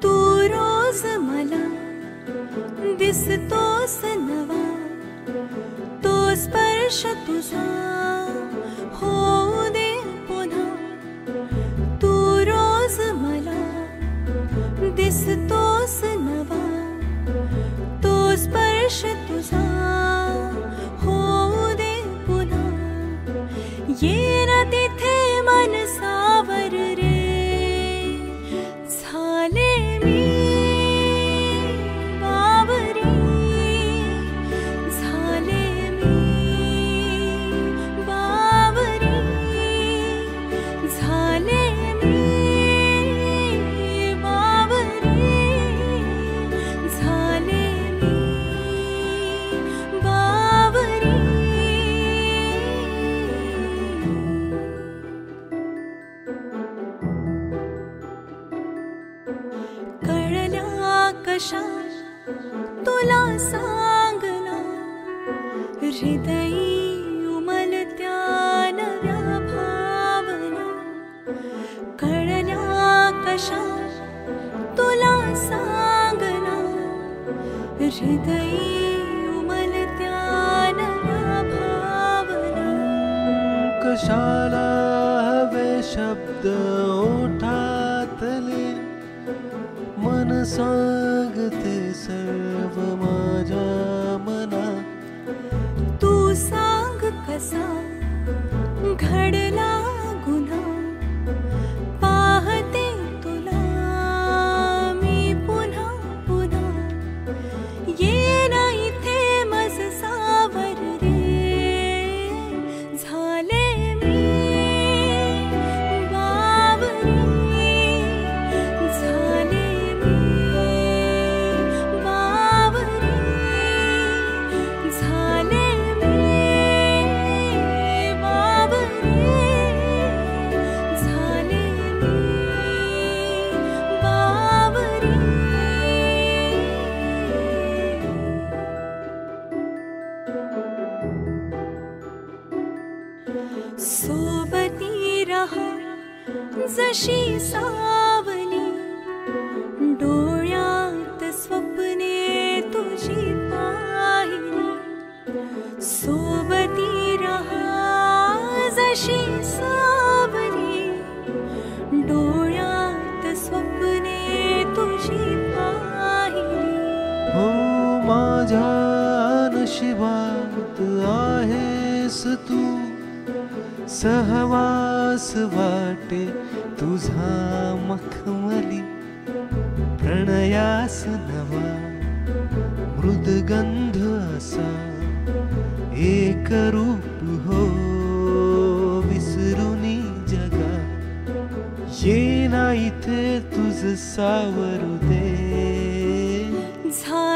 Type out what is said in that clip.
तू रोज मला दिसतोस नवा, तो स्पर्श तुझा होऊ दे पुन्हा. तू रोज मला दिसतोस नवा, तो स्पर्श तुझा होऊ दे पुन्हा. ये ना तिथे मनसावर रे, झाले मी बावरी, झाले मी बावरी, झाले मी बावरी, झाले मी बावरी. कळल्या कशा तुला सांगना, हृदयी उमलत्या नव्या भावना. कळल्या कशा तुला सांगना, हृदयी उमलत्या नव्या भावना. कशाला हवे शब्द ओठातले, मन सांगते सर्व माझ्या मना. तू सांग कसा घडला गुन्हा, पाहते तुला मी पुन्हा पुन्हा. ये ना इथे मज सावर रे, झाले मी बावरी, झाले मी बावरी, झाले मी बावरी, झाले मी बावरी. सोबती रहा जशी सावली, डोळ्यात स्वप्ने तुझी पाहिली. सोबती रहा जशी सावली, डोळ्यात स्वप्ने तुझी पाहिली. हो माझ्या नशिबात आहेस तू, सहवास वाटे तुझा मखमली. प्रणयास नवा मृदगंध असा, एक रूप हो विसरुनी जगा. ये ना इथे तुझ सावरू दे, झाले